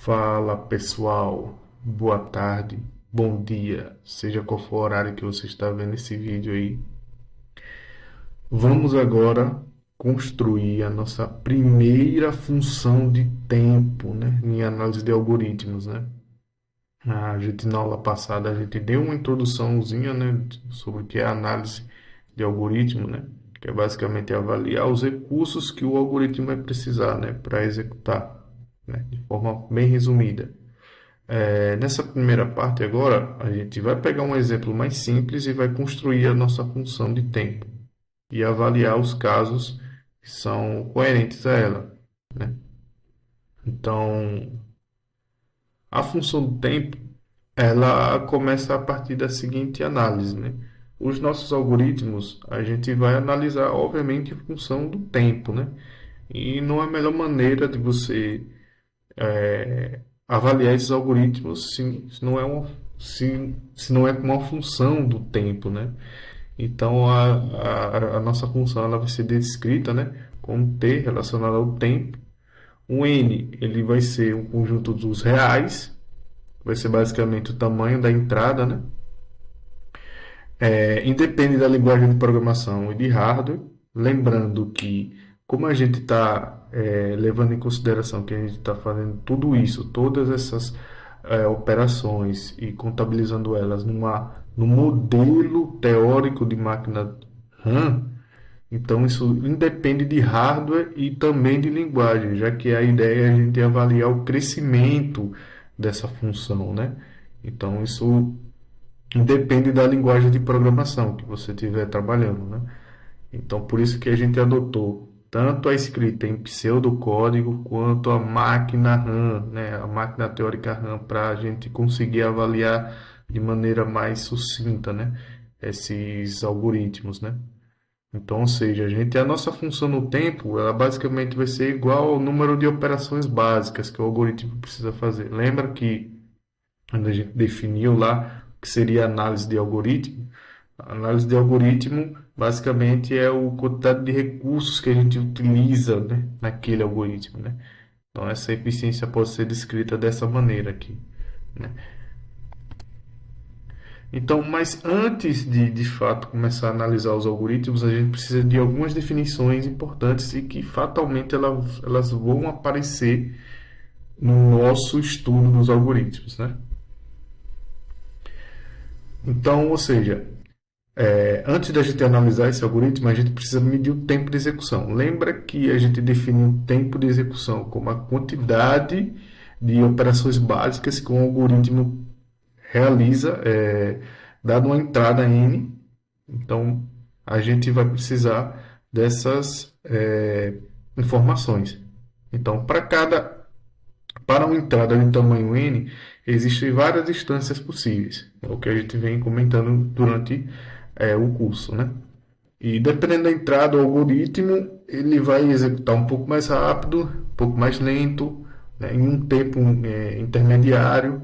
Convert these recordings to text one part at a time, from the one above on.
Fala pessoal, boa tarde, bom dia, seja qual for o horário que você está vendo esse vídeo aí. Vamos agora construir a nossa primeira função de tempo, né, em análise de algoritmos, né? A gente na aula passada a gente deu uma introduçãozinha, né, sobre o que é a análise de algoritmo, né? Que é basicamente avaliar os recursos que o algoritmo vai precisar, né, para executar, né, de forma bem resumida. Nessa primeira parte agora, a gente vai pegar um exemplo mais simples e vai construir a nossa função de tempo e avaliar os casos que são coerentes a ela, né? Então, a função do tempo, ela começa a partir da seguinte análise, né? Os nossos algoritmos, a gente vai analisar, obviamente, a função do tempo, né? E não é a melhor maneira de você avaliar esses algoritmos se não é se não é uma função do tempo, né? Então a nossa função ela vai ser descrita, né, como t relacionado ao tempo. O n ele vai ser um conjunto dos reais, vai ser basicamente o tamanho da entrada, né? Independe da linguagem de programação e de hardware, lembrando que como a gente está levando em consideração que a gente está fazendo tudo isso, todas essas operações e contabilizando elas num modelo teórico de máquina RAM, então isso independe de hardware e também de linguagem, já que a ideia é a gente avaliar o crescimento dessa função, né? Então isso depende da linguagem de programação que você estiver trabalhando, né? Então, por isso que a gente adotou tanto a escrita em pseudocódigo quanto a máquina RAM, né? A máquina teórica RAM, para a gente conseguir avaliar de maneira mais sucinta, né? Esses algoritmos, né? Então, ou seja, a nossa função no tempo, ela basicamente vai ser igual ao número de operações básicas que o algoritmo precisa fazer. Lembra que quando a gente definiu lá o que seria análise de algoritmo. A análise de algoritmo basicamente é o quantidade de recursos que a gente utiliza, né, naquele algoritmo, né? Então essa eficiência pode ser descrita dessa maneira aqui, né? Então, mas antes de fato começar a analisar os algoritmos, a gente precisa de algumas definições importantes e que fatalmente elas vão aparecer no nosso estudo dos algoritmos, né? Então, ou seja, antes da gente analisar esse algoritmo, a gente precisa medir o tempo de execução. Lembra que a gente definiu o tempo de execução como a quantidade de operações básicas que um algoritmo realiza, dado uma entrada n. Então, a gente vai precisar dessas informações. Então, para uma entrada de tamanho n, existem várias instâncias possíveis. É o que a gente vem comentando durante o curso, né? E dependendo da entrada, o algoritmo ele vai executar um pouco mais rápido, um pouco mais lento, né, em um tempo intermediário.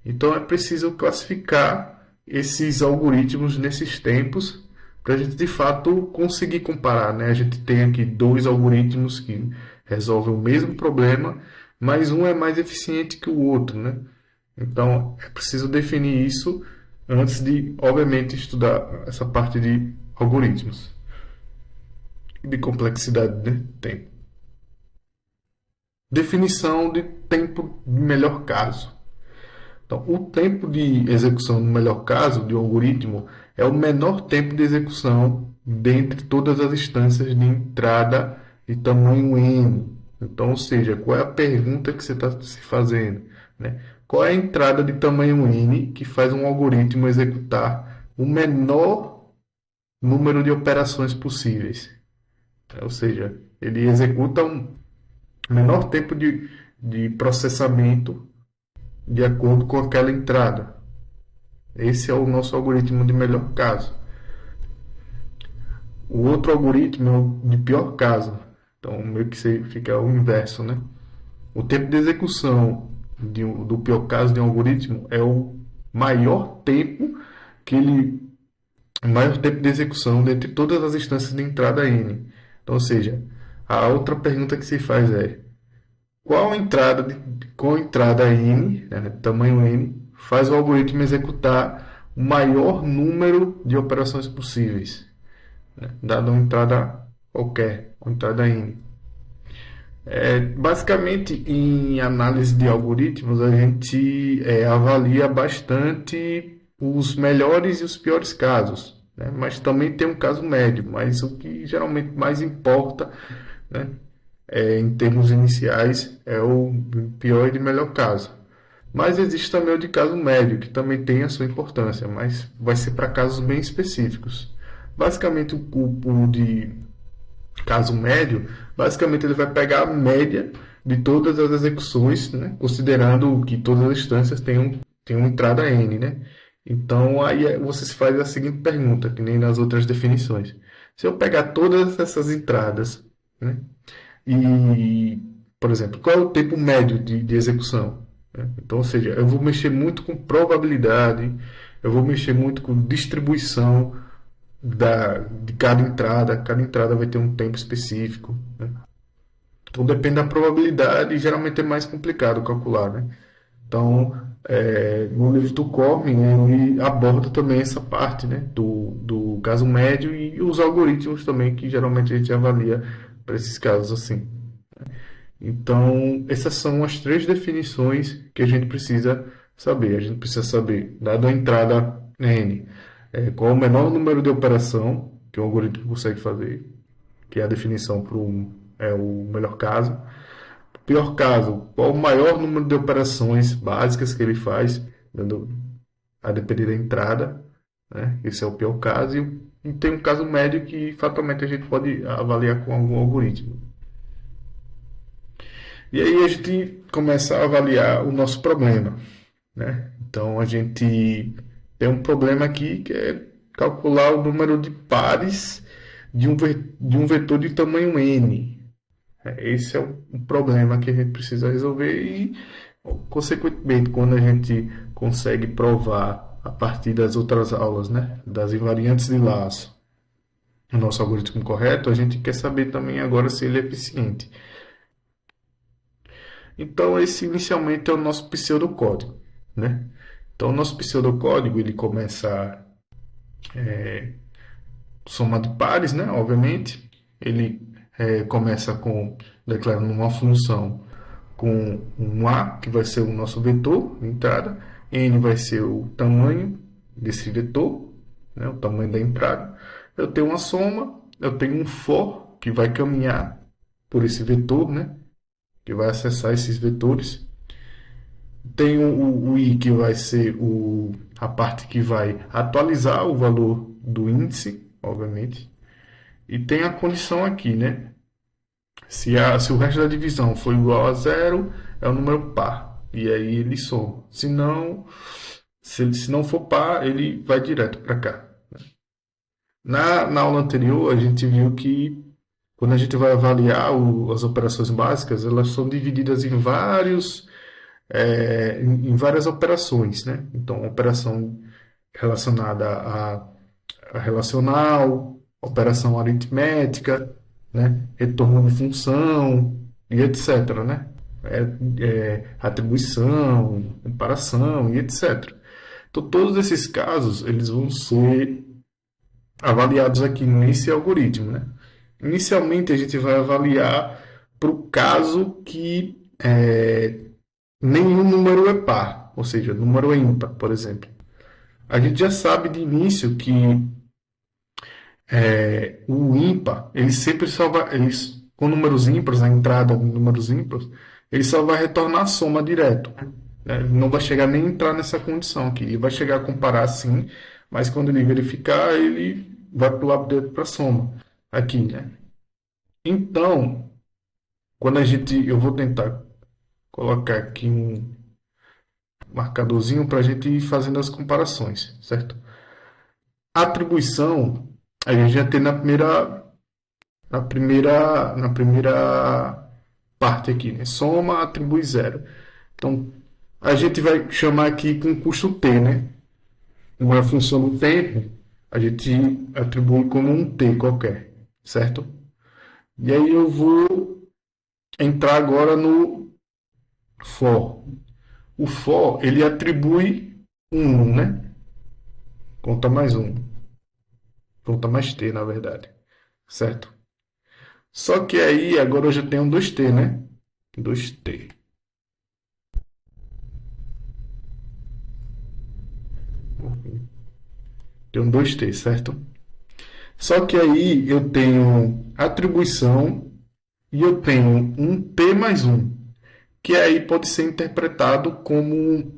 Então é preciso classificar esses algoritmos nesses tempos para a gente de fato conseguir comparar, né? A gente tem aqui dois algoritmos que resolvem o mesmo problema, mas um é mais eficiente que o outro, né? Então é preciso definir isso antes de, obviamente, estudar essa parte de algoritmos e de complexidade, né? Tempo. Definição de tempo de melhor caso. Então, o tempo de execução no melhor caso de um algoritmo é o menor tempo de execução dentre todas as instâncias de entrada de tamanho n. Então, ou seja, qual é a pergunta que você está se fazendo, né? Qual é a entrada de tamanho n que faz um algoritmo executar o menor número de operações possíveis? Ou seja, ele executa um menor tempo de processamento de acordo com aquela entrada. Esse é o nosso algoritmo de melhor caso. O outro algoritmo é o de pior caso. Então, meio que fica o inverso, né? O tempo de execução do pior caso de um algoritmo é o maior tempo que ele maior tempo de execução dentre todas as instâncias de entrada n. Então, ou seja, a outra pergunta que se faz é qual entrada n, né, tamanho n, faz o algoritmo executar o maior número de operações possíveis, né, dada uma entrada qualquer, uma entrada n. Basicamente, em análise de algoritmos, a gente avalia bastante os melhores e os piores casos, né? Mas também tem um caso médio, mas o que geralmente mais importa, né, em termos iniciais, é o pior e de melhor caso. Mas existe também o de caso médio, que também tem a sua importância, mas vai ser para casos bem específicos. Basicamente, o de caso médio, basicamente ele vai pegar a média de todas as execuções, né, considerando que todas as instâncias têm uma entrada n, né? Então aí você se faz a seguinte pergunta, que nem nas outras definições. Se eu pegar todas essas entradas, né, e, por exemplo, qual é o tempo médio de execução? Né? Então, ou seja, eu vou mexer muito com probabilidade, eu vou mexer muito com distribuição de cada entrada vai ter um tempo específico. Né? Então depende da probabilidade e geralmente é mais complicado calcular. Né? Então, no livro do Cormen, ele aborda também essa parte, né, do caso médio e os algoritmos também, que geralmente a gente avalia para esses casos assim. Então, essas são as três definições que a gente precisa saber. A gente precisa saber, dado a entrada n, qual é o menor número de operação que o algoritmo consegue fazer, que é a definição para o melhor caso. Pior caso, qual o maior número de operações básicas que ele faz, a depender da entrada, né? Esse é o pior caso. E tem um caso médio que fatalmente a gente pode avaliar com algum algoritmo. E aí a gente começa a avaliar o nosso problema, né? Então a gente tem um problema aqui que é calcular o número de pares de um vetor de tamanho n. Esse é o problema que a gente precisa resolver e, consequentemente, quando a gente consegue provar a partir das outras aulas, né, das invariantes de laço, o nosso algoritmo correto, a gente quer saber também agora se ele é eficiente. Então, esse inicialmente é o nosso pseudocódigo, né? Então, o nosso pseudocódigo ele começa soma de pares, né? Obviamente, ele começa com declarando uma função com um a, que vai ser o nosso vetor de entrada, n vai ser o tamanho desse vetor, né? O tamanho da entrada. Eu tenho uma soma, eu tenho um for que vai caminhar por esse vetor, né? Que vai acessar esses vetores. Tem o i, que vai ser a parte que vai atualizar o valor do índice, obviamente. E tem a condição aqui, né? Se o resto da divisão for igual a zero, é um número par. E aí ele soma. Se não for par, ele vai direto para cá. Na aula anterior, a gente viu que quando a gente vai avaliar as operações básicas, elas são divididas em várias operações, né? Então, operação relacionada a relacional, operação aritmética, né? Retorno de função e etc, né? Atribuição, comparação e etc. Então, todos esses casos, eles vão ser avaliados aqui nesse algoritmo, né? Inicialmente, a gente vai avaliar para o caso que nenhum número é par, ou seja, número é ímpar, por exemplo. A gente já sabe de início que o ímpar, ele sempre só vai, com números ímpares, a entrada de números ímpares, ele só vai retornar a soma direto. Né? Ele não vai chegar nem a entrar nessa condição aqui. Ele vai chegar a comparar sim, mas quando ele verificar, ele vai pular direto para a soma. Aqui, né? Então, eu vou tentar colocar aqui um marcadorzinho para a gente ir fazendo as comparações, certo? A atribuição, a gente já tem na primeira parte aqui, né? Soma, atribui zero. Então, a gente vai chamar aqui com custo t, né? Uma função do tempo, a gente atribui como um t qualquer, certo? E aí eu vou entrar agora for. O for, ele atribui um, né? Conta mais um. Conta mais t, na verdade. Certo? Só que aí, agora eu já tenho 2t, né? 2t. Tenho 2t, certo? Só que aí eu tenho atribuição e eu tenho um t mais um, que aí pode ser interpretado como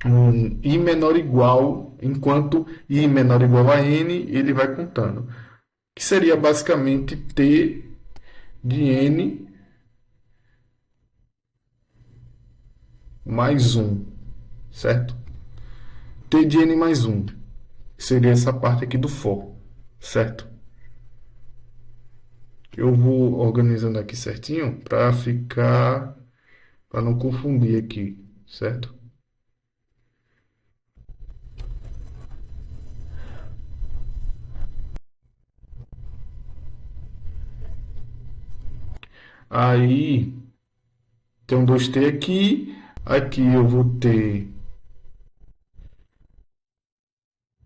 um i menor igual, enquanto i menor igual a n, ele vai contando. Que seria basicamente t de n mais um, certo? T de n mais um, seria essa parte aqui do for, certo? Eu vou organizando aqui certinho para ficar, para não confundir aqui, certo? Aí tem um 2t aqui, aqui eu vou ter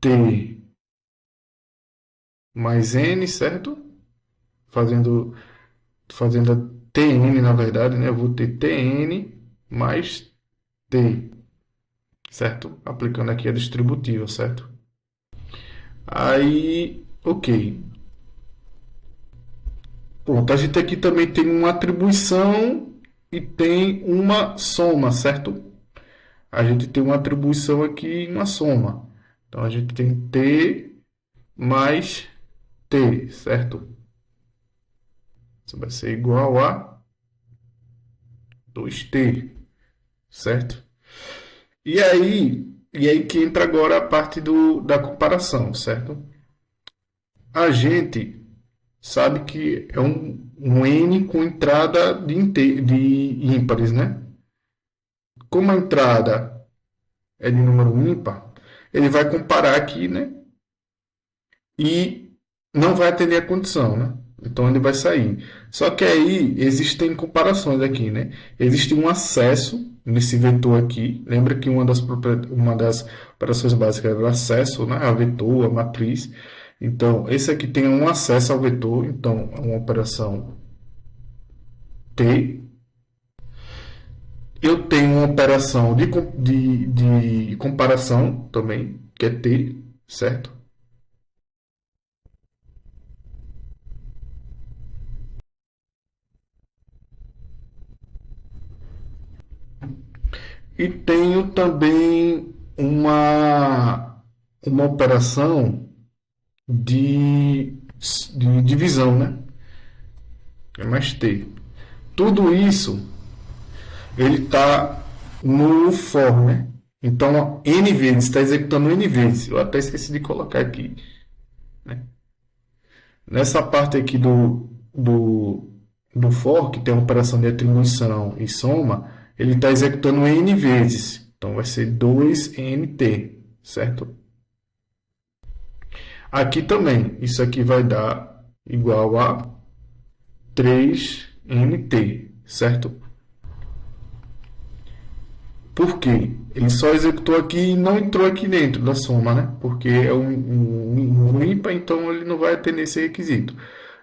t mais n, certo? Fazendo, fazendo a tn na verdade, né? Eu vou ter tn mais t, certo? Aplicando aqui a distributiva, certo? Aí, ok. Pronto, a gente aqui também tem uma atribuição e tem uma soma, certo? A gente tem uma atribuição aqui e uma soma. Então a gente tem t mais t, certo? Isso vai ser igual a 2t, certo? E aí que entra agora a parte da comparação, certo? A gente sabe que é um n com entrada de ímpares, né? Como a entrada é de número ímpar, ele vai comparar aqui, né? E não vai atender a condição, né? Então ele vai sair. Só que aí existem comparações aqui, né? Existe um acesso nesse vetor aqui. Lembra que uma das operações básicas era o acesso, né? A vetor, a matriz. Então, esse aqui tem um acesso ao vetor. Então, é uma operação T. Eu tenho uma operação de comparação também, que é T, certo? E tenho também uma operação de, de divisão, né? É mais T. Tudo isso ele está no for, né? Então, N vezes, está executando N vezes. Eu até esqueci de colocar aqui, né? Nessa parte aqui do for, que tem a operação de atribuição e soma, ele está executando N vezes. Então, vai ser 2NT, certo? Aqui também, isso aqui vai dar igual a 3NT, certo? Por quê? Ele só executou aqui e não entrou aqui dentro da soma, né? Porque é um ímpar, então ele não vai atender esse requisito.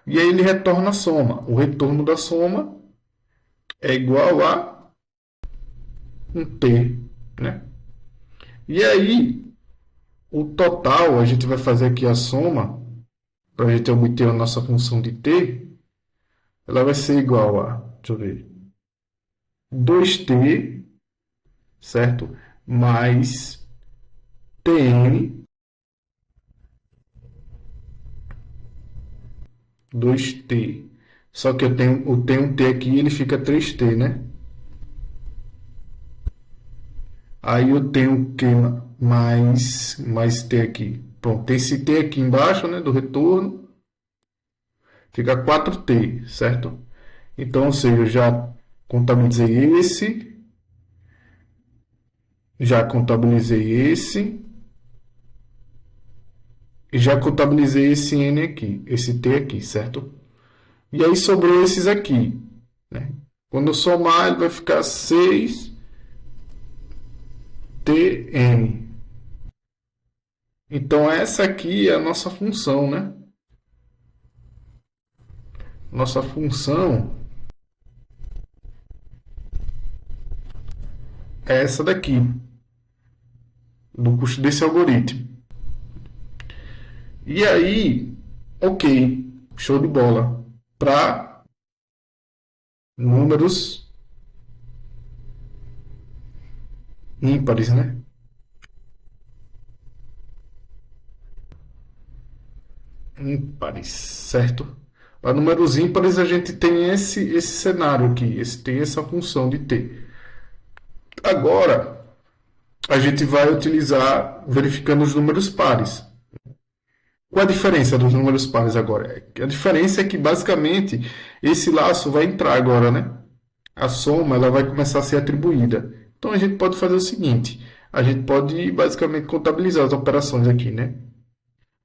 E aí ele retorna a soma. O retorno da soma é igual a um T, né? E aí, o total, a gente vai fazer aqui a soma, para a gente obter a nossa função de T, ela vai ser igual a, deixa eu ver, 2t, certo? Mais tn, 2t. Só que eu tenho um t aqui e ele fica 3t, né? Aí eu tenho que mais t aqui. Pronto, tem esse t aqui embaixo, né, do retorno, fica 4t, certo? Então, ou seja, eu já contabilizei esse e já contabilizei esse n aqui, esse t aqui, certo? E aí sobrou esses aqui, né? Quando eu somar, ele vai ficar 6tn. Então, essa aqui é a nossa função, né? Nossa função é essa daqui, do custo desse algoritmo. E aí, ok, show de bola. Para números ímpares, né? Ímpares, certo? Para números ímpares a gente tem esse cenário aqui, tem essa função de ter. Agora a gente vai utilizar verificando os números pares. Qual a diferença dos números pares agora? A diferença é que basicamente esse laço vai entrar agora, né? A soma ela vai começar a ser atribuída. Então a gente pode fazer o seguinte: a gente pode basicamente contabilizar as operações aqui, né?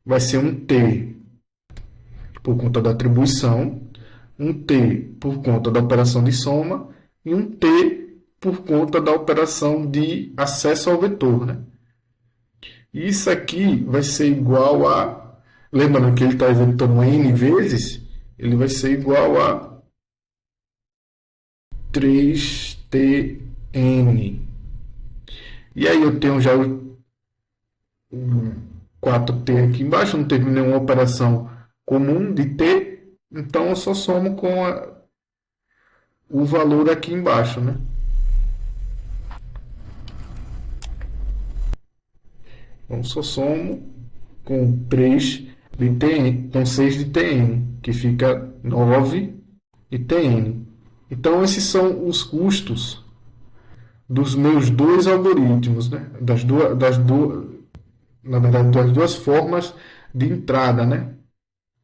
Vai ser um T por conta da atribuição, um T por conta da operação de soma e um T por conta da operação de acesso ao vetor, né? Isso aqui vai ser igual a, lembrando que ele está executando n vezes, ele vai ser igual a 3tn. E aí eu tenho já o 4t aqui embaixo, não teve nenhuma operação comum de t, então eu só somo com o valor aqui embaixo, né? Então só somo com 3 de tn, com 6 de tn, que fica 9 de tn. Então esses são os custos dos meus dois algoritmos, né? Na verdade, das duas formas de entrada, né?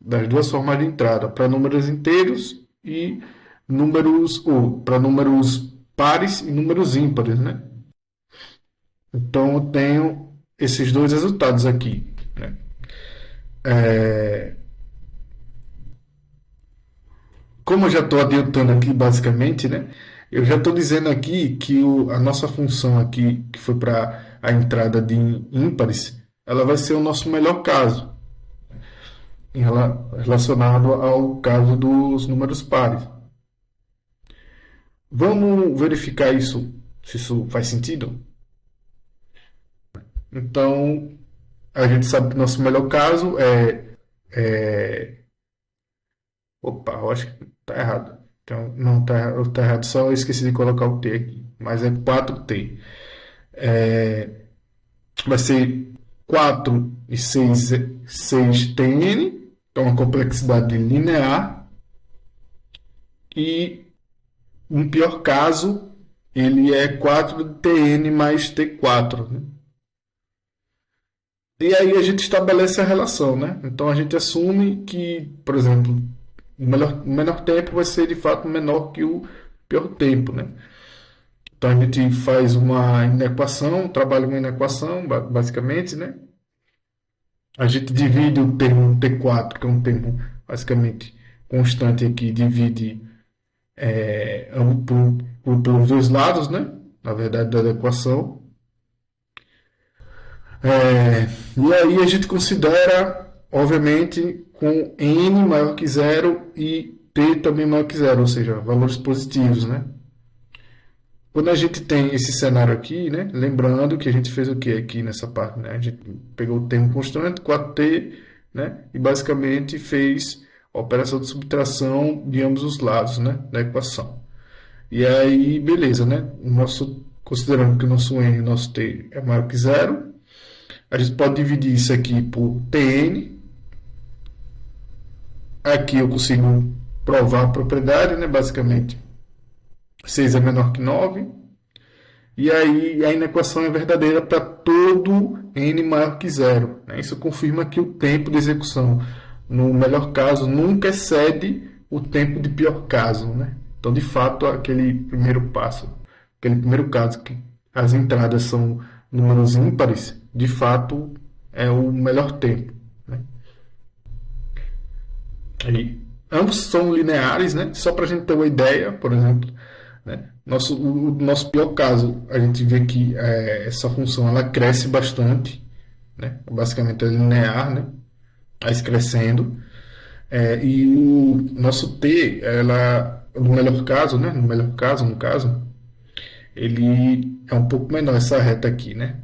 Das duas formas de entrada, para números inteiros e números, ou para números pares e números ímpares, né? Então eu tenho esses dois resultados aqui, né? Como eu já estou adiantando aqui basicamente, né? Eu já estou dizendo aqui que a nossa função aqui, que foi para a entrada de ímpares, ela vai ser o nosso melhor caso, relacionado ao caso dos números pares. Vamos verificar isso, se isso faz sentido? Então, a gente sabe que o nosso melhor caso Opa, eu acho que tá errado. Então, não, tá errado, só eu esqueci de colocar o T aqui. Mas é 4T. Vai ser 4 e 6TN, então uma complexidade linear. E, no pior caso, ele é 4TN mais T4, né? E aí a gente estabelece a relação, né? Então a gente assume que, por exemplo, o menor tempo vai ser de fato menor que o pior tempo, né? Então a gente faz uma inequação, trabalha uma inequação, basicamente, né? A gente divide o termo T4, que é um termo basicamente constante aqui, divide pelos dois lados, né? Na verdade, da equação. E aí a gente considera, obviamente, com n maior que zero e t também maior que zero, ou seja, valores positivos, né? Quando a gente tem esse cenário aqui, né? Lembrando que a gente fez o que aqui nessa parte, né? A gente pegou o termo constante, 4t, né? E basicamente fez a operação de subtração de ambos os lados, né? Da equação. E aí, beleza, né? Considerando que o nosso n e o nosso t é maior que zero, a gente pode dividir isso aqui por Tn. Aqui eu consigo provar a propriedade, né? Basicamente, 6 é menor que 9. E aí a inequação é verdadeira para todo n maior que zero, né? Isso confirma que o tempo de execução, no melhor caso, nunca excede o tempo de pior caso, né? Então, de fato, aquele primeiro caso, que as entradas são números ímpares, de fato é o melhor tempo, né? E ambos são lineares, né? Só para a gente ter uma ideia, por exemplo, né? O nosso pior caso, a gente vê que essa função ela cresce bastante, né? Basicamente é linear, né? Vai crescendo. E o nosso T, ela, no melhor caso, né? No caso, ele é um pouco menor essa reta aqui, né?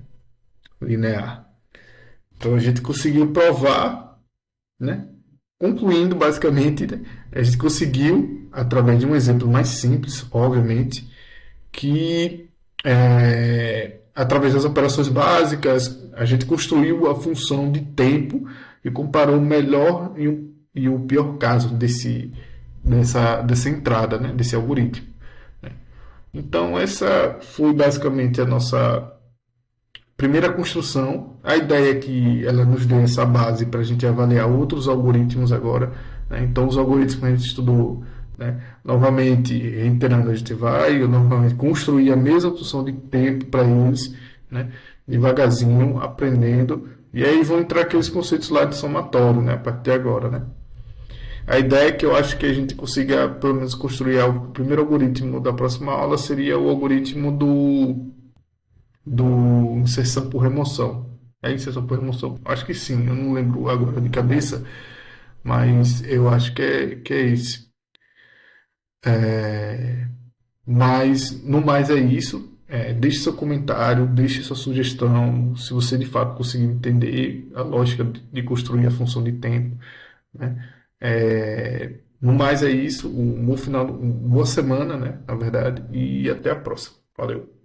Linear. Então a gente conseguiu provar, né? Concluindo basicamente, né? A gente conseguiu, através de um exemplo mais simples, obviamente, que através das operações básicas a gente construiu a função de tempo e comparou o melhor e o pior caso dessa entrada, né? Desse algoritmo. Né? Então essa foi basicamente a nossa primeira construção. A ideia é que ela nos dê essa base para a gente avaliar outros algoritmos agora. Né? Então, os algoritmos que a gente estudou, né? Novamente, reiterando, a gente vai novamente construir a mesma função de tempo para eles, né? Devagarzinho, aprendendo. E aí vão entrar aqueles conceitos lá de somatório, né? A partir de agora, né? A ideia é que eu acho que a gente consiga, pelo menos, construir algo. O primeiro algoritmo da próxima aula seria o algoritmo do inserção por remoção. É inserção por remoção? Acho que sim, eu não lembro agora de cabeça, mas eu acho que é esse. Mas, no mais é isso. Deixe seu comentário, deixe sua sugestão, se você de fato conseguir entender a lógica de construir a função de tempo. Né? No mais é isso. Um bom final, uma boa semana, né? Na verdade, e até a próxima. Valeu!